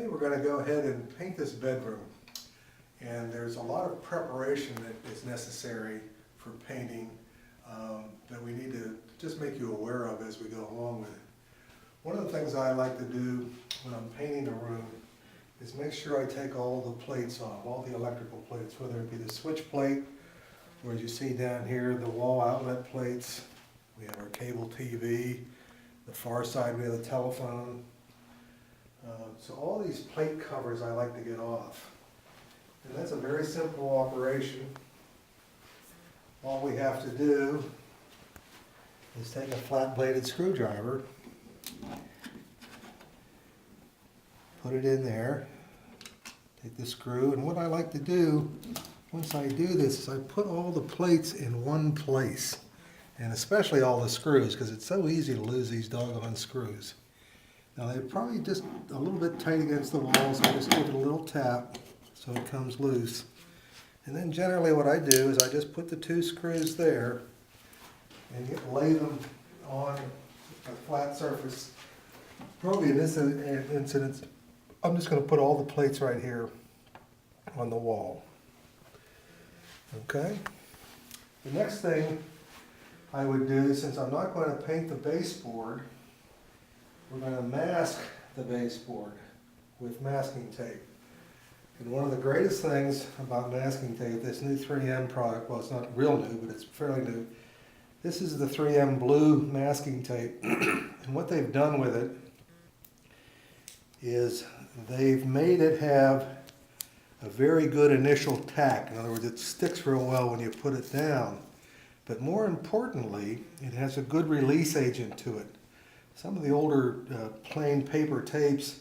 Today we're going to go ahead and paint this bedroom, and there's a lot of preparation that is necessary for painting that we need to just make you aware of as we go along with it. One of the things I like to do when I'm painting a room is make sure I take all the plates off, all the electrical plates, whether it be the switch plate, or as you see down here, the wall outlet plates. We have our cable TV, the far side we have the telephone. So all these plate covers I like to get off. And that's a very simple operation. All we have to do is take a flat-bladed screwdriver, put it in there, take the screw, and what I like to do once I do this is I put all the plates in one place, and especially all the screws, because it's so easy to lose these doggone screws. Now they're probably just a little bit tight against the wall, so I just give it a little tap so it comes loose. And then generally what I do is I just put the two screws there and lay them on a flat surface. Probably in this instance, I'm just going to put all the plates right here on the wall. Okay? The next thing I would do, since I'm not going to paint the baseboard, we're going to mask the baseboard with masking tape. And one of the greatest things about masking tape, this new 3M product, well, it's not real new, but it's fairly new. This is the 3M blue masking tape. And what they've done with it is they've made it have a very good initial tack. In other words, it sticks real well when you put it down. But more importantly, it has a good release agent to it. Some of the older plain paper tapes,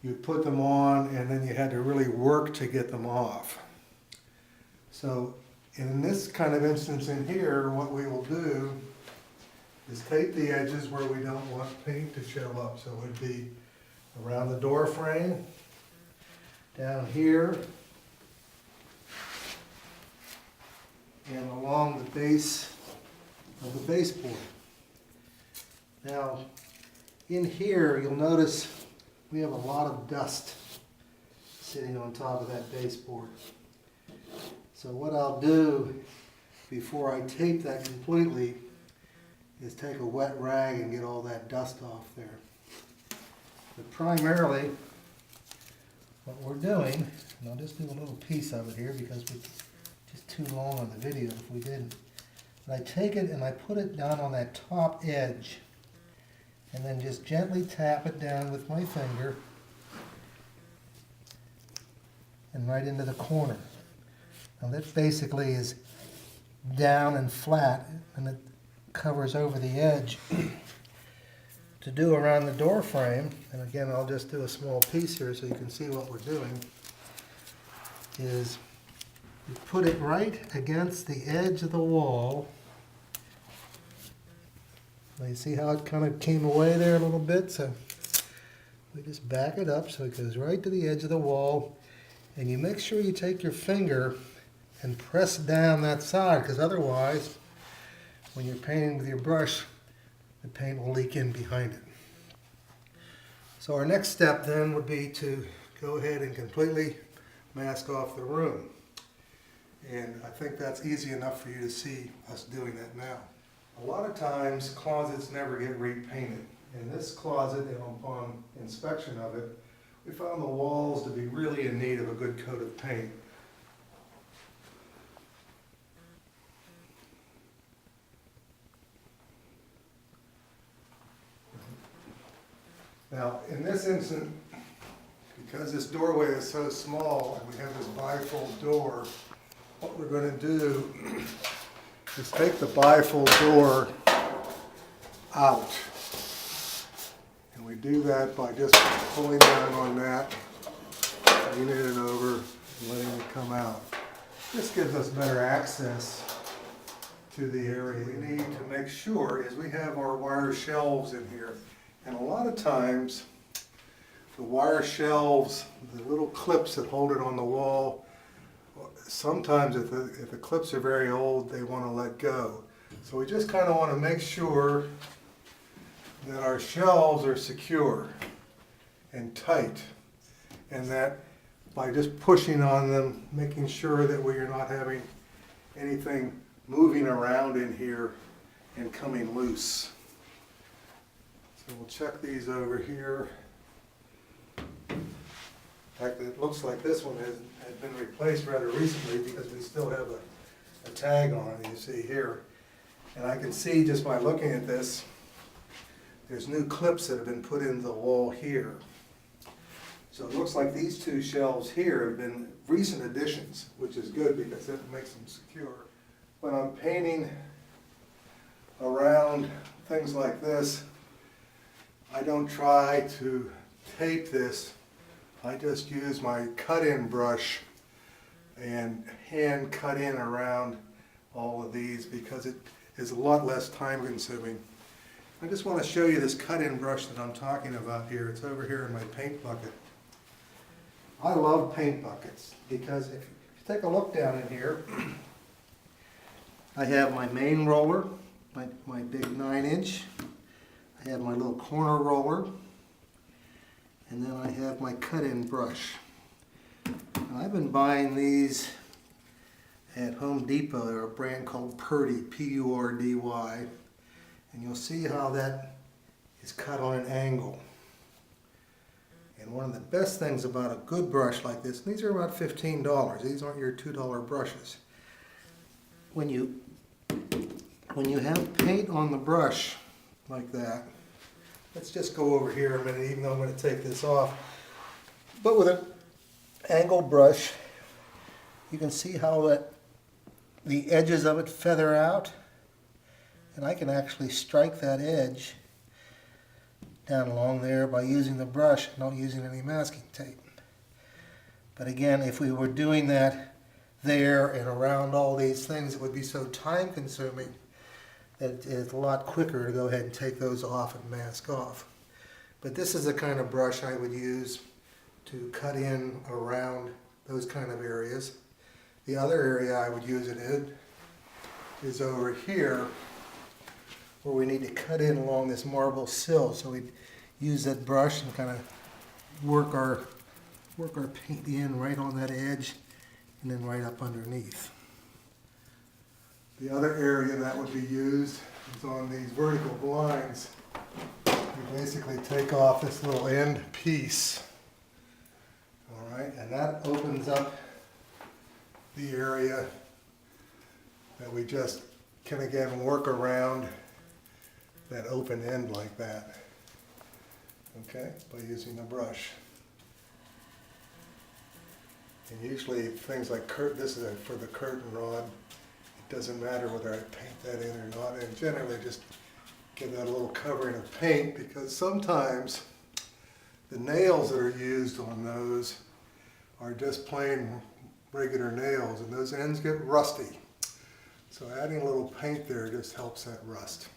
you put them on and then you had to really work to get them off. So in this kind of instance in here, what we will do is tape the edges where we don't want paint to show up. So it would be around the door frame, down here, and along the base of the baseboard. Now, in here, you'll notice we have a lot of dust sitting on top of that baseboard. So what I'll do before I tape that completely is take a wet rag and get all that dust off there. But primarily, what we're doing, and I'll just do a little piece of it here because it's just too long on the video if we didn't. But I take it and I put it down on that top edge and then just gently tap it down with my finger and right into the corner. Now that basically is down and flat and it covers over the edge. To do around the door frame, and again I'll just do a small piece here so you can see what we're doing, is you put it right against the edge of the wall. Now you see how it kind of came away there a little bit? So we just back it up so it goes right to the edge of the wall, and you make sure you take your finger and press down that side, because otherwise when you're painting with your brush, the paint will leak in behind it. So our next step then would be to go ahead and completely mask off the room. And I think that's easy enough for you to see us doing that now. A lot of times closets never get repainted. In this closet, and upon inspection of it, we found the walls to be really in need of a good coat of paint. Now, in this instance, because this doorway is so small and we have this bifold door, what we're going to do is take the bifold door out. And we do that by just pulling down on that, leaning it over, and letting it come out. This gives us better access to the area. We need to make sure is we have our wire shelves in here. And a lot of times, the wire shelves, the little clips that hold it on the wall, sometimes if the clips are very old, they want to let go. So we just kind of want to make sure that our shelves are secure and tight. and that by just pushing on them, making sure that we are not having anything moving around in here and coming loose. So we'll check these over here. In fact, it looks like this one has been replaced rather recently because we still have a tag on it, you see here. And I can see just by looking at this, there's new clips that have been put into the wall here. So it looks like these two shelves here have been recent additions, which is good because that makes them secure. When I'm painting around things like this, I don't try to tape this. I just use my cut-in brush and hand cut in around all of these because it is a lot less time consuming. I just want to show you this cut-in brush that I'm talking about here. It's over here in my paint bucket. I love paint buckets because if you take a look down in here, I have my main roller, my big 9-inch. I have my little corner roller, and then I have my cut-in brush. Now, I've been buying these at Home Depot. They're a brand called Purdy, P-U-R-D-Y, and you'll see how that is cut on an angle. And one of the best things about a good brush like this, and these are about $15. These aren't your $2 brushes. When you have paint on the brush like that, let's just go over here a minute, even though I'm going to take this off. But with an angle brush, you can see how the edges of it feather out, and I can actually strike that edge down along there by using the brush, not using any masking tape. But again, if we were doing that there and around all these things, it would be so time consuming that it's a lot quicker to go ahead and take those off and mask off. But this is the kind of brush I would use to cut in around those kind of areas. The other area I would use it in is over here, where we need to cut in along this marble sill. So we use that brush and kind of work our paint in right on that edge and then right up underneath. The other area that would be used is on these vertical blinds. You basically take off this little end piece, all right, and that opens up the area that we just can again work around that open end like that, okay, by using the brush. And usually things like this is for the curtain rod. It doesn't matter whether I paint that in or not, and generally just give that a little covering of paint because sometimes the nails that are used on those are just plain regular nails and those ends get rusty. So adding a little paint there just helps that rust.